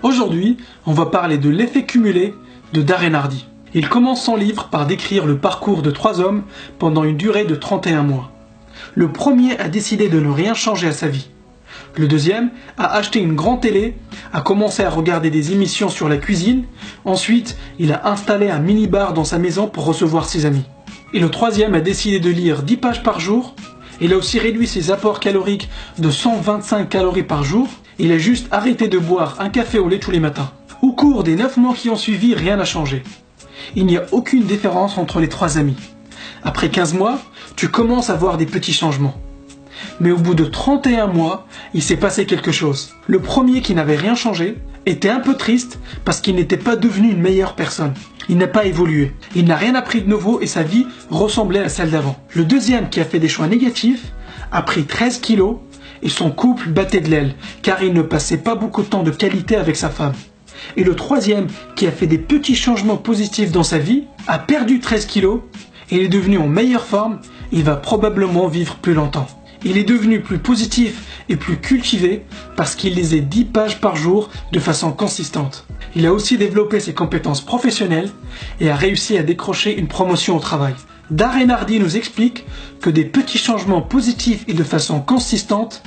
Aujourd'hui, on va parler de l'effet cumulé de Darren Hardy. Il commence son livre par décrire le parcours de 3 hommes pendant une durée de 31 mois. Le premier a décidé de ne rien changer à sa vie. Le deuxième a acheté une grande télé, a commencé à regarder des émissions sur la cuisine. Ensuite, il a installé un mini-bar dans sa maison pour recevoir ses amis. Et le troisième a décidé de lire 10 pages par jour. Il a aussi réduit ses apports caloriques de 125 calories par jour. Il a juste arrêté de boire un café au lait tous les matins. Au cours des 9 mois qui ont suivi, rien n'a changé. Il n'y a aucune différence entre les 3 amis. Après 15 mois, tu commences à voir des petits changements. Mais au bout de 31 mois, il s'est passé quelque chose. Le premier, qui n'avait rien changé, était un peu triste parce qu'il n'était pas devenu une meilleure personne. Il n'a pas évolué. Il n'a rien appris de nouveau et sa vie ressemblait à celle d'avant. Le deuxième, qui a fait des choix négatifs, a pris 13 kilos et son couple battait de l'aile car il ne passait pas beaucoup de temps de qualité avec sa femme. Et le troisième, qui a fait des petits changements positifs dans sa vie, a perdu 13 kilos et il est devenu en meilleure forme. Il va probablement vivre plus longtemps. Il est devenu plus positif et plus cultivé parce qu'il lisait 10 pages par jour de façon consistante. Il a aussi développé ses compétences professionnelles et a réussi à décrocher une promotion au travail. Darren Hardy nous explique que des petits changements positifs et de façon consistante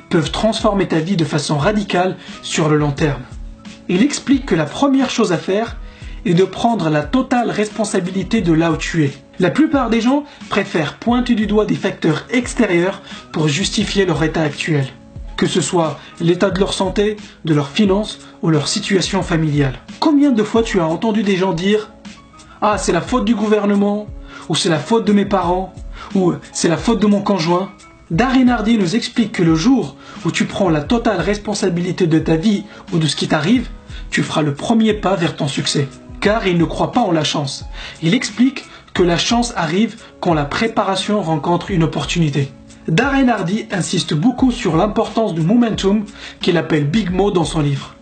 peuvent transformer ta vie de façon radicale sur le long terme. Il explique que la première chose à faire est de prendre la totale responsabilité de là où tu es. La plupart des gens préfèrent pointer du doigt des facteurs extérieurs pour justifier leur état actuel, que ce soit l'état de leur santé, de leurs finances ou leur situation familiale. Combien de fois tu as entendu des gens dire « Ah, c'est la faute du gouvernement » ou « c'est la faute de mes parents » ou « c'est la faute de mon conjoint ». Darren Hardy nous explique que le jour où tu prends la totale responsabilité de ta vie ou de ce qui t'arrive, tu feras le premier pas vers ton succès. Car il ne croit pas en la chance. Il explique que la chance arrive quand la préparation rencontre une opportunité. Darren Hardy insiste beaucoup sur l'importance du momentum qu'il appelle Big Mo dans son livre.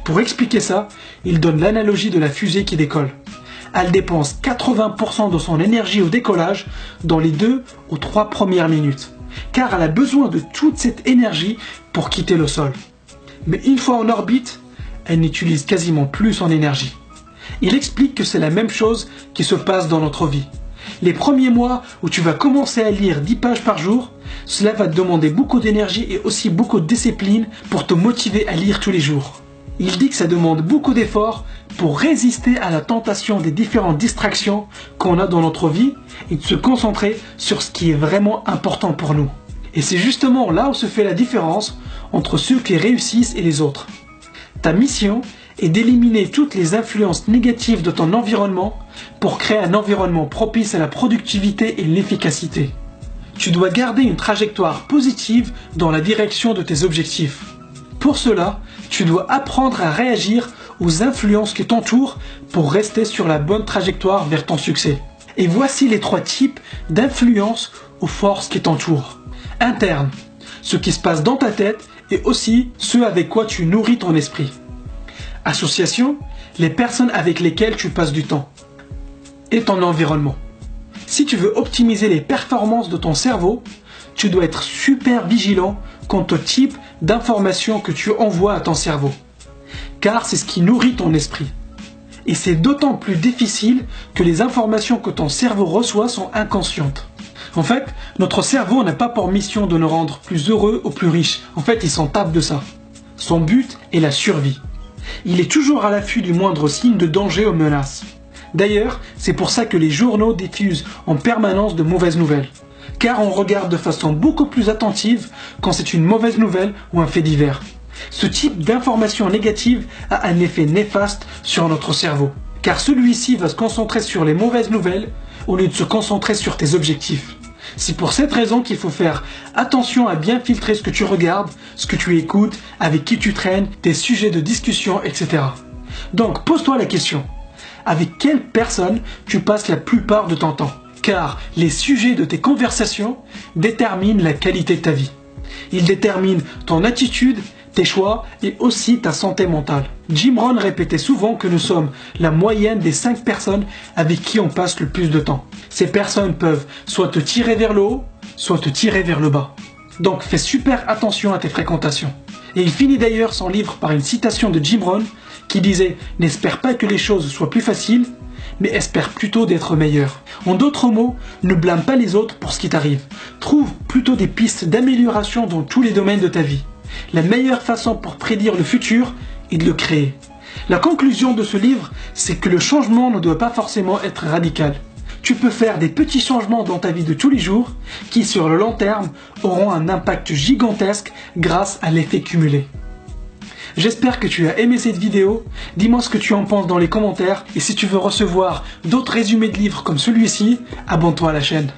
Pour expliquer ça, il donne l'analogie de la fusée qui décolle. Elle dépense 80% de son énergie au décollage dans les 2 ou 3 premières minutes, car elle a besoin de toute cette énergie pour quitter le sol. Mais une fois en orbite, elle n'utilise quasiment plus son énergie. Il explique que c'est la même chose qui se passe dans notre vie. Les premiers mois où tu vas commencer à lire 10 pages par jour, cela va te demander beaucoup d'énergie et aussi beaucoup de discipline pour te motiver à lire tous les jours. Il dit que ça demande beaucoup d'efforts pour résister à la tentation des différentes distractions qu'on a dans notre vie et de se concentrer sur ce qui est vraiment important pour nous. Et c'est justement là où se fait la différence entre ceux qui réussissent et les autres. Ta mission est d'éliminer toutes les influences négatives de ton environnement pour créer un environnement propice à la productivité et l'efficacité. Tu dois garder une trajectoire positive dans la direction de tes objectifs. Pour cela, tu dois apprendre à réagir aux influences qui t'entourent pour rester sur la bonne trajectoire vers ton succès. Et voici les 3 types d'influences ou forces qui t'entourent. Interne, ce qui se passe dans ta tête et aussi ceux avec quoi tu nourris ton esprit. Association, les personnes avec lesquelles tu passes du temps. Et ton environnement. Si tu veux optimiser les performances de ton cerveau, tu dois être super vigilant quant au type d'informations que tu envoies à ton cerveau. Car c'est ce qui nourrit ton esprit. Et c'est d'autant plus difficile que les informations que ton cerveau reçoit sont inconscientes. En fait, notre cerveau n'a pas pour mission de nous rendre plus heureux ou plus riches. En fait, il s'en tape de ça. Son but est la survie. Il est toujours à l'affût du moindre signe de danger ou menace. D'ailleurs, c'est pour ça que les journaux diffusent en permanence de mauvaises nouvelles. Car on regarde de façon beaucoup plus attentive quand c'est une mauvaise nouvelle ou un fait divers. Ce type d'information négative a un effet néfaste sur notre cerveau. Car celui-ci va se concentrer sur les mauvaises nouvelles au lieu de se concentrer sur tes objectifs. C'est pour cette raison qu'il faut faire attention à bien filtrer ce que tu regardes, ce que tu écoutes, avec qui tu traînes, tes sujets de discussion, etc. Donc pose-toi la question, avec quelle personne tu passes la plupart de ton temps? Car les sujets de tes conversations déterminent la qualité de ta vie. Ils déterminent ton attitude, tes choix et aussi ta santé mentale. Jim Rohn répétait souvent que nous sommes la moyenne des 5 personnes avec qui on passe le plus de temps. Ces personnes peuvent soit te tirer vers le haut, soit te tirer vers le bas. Donc fais super attention à tes fréquentations. Et il finit d'ailleurs son livre par une citation de Jim Rohn qui disait « N'espère pas que les choses soient plus faciles, mais espère plutôt d'être meilleur ». En d'autres mots, ne blâme pas les autres pour ce qui t'arrive. Trouve plutôt des pistes d'amélioration dans tous les domaines de ta vie. La meilleure façon pour prédire le futur est de le créer. La conclusion de ce livre, c'est que le changement ne doit pas forcément être radical. Tu peux faire des petits changements dans ta vie de tous les jours qui, sur le long terme, auront un impact gigantesque grâce à l'effet cumulé. J'espère que tu as aimé cette vidéo, dis-moi ce que tu en penses dans les commentaires et si tu veux recevoir d'autres résumés de livres comme celui-ci, abonne-toi à la chaîne.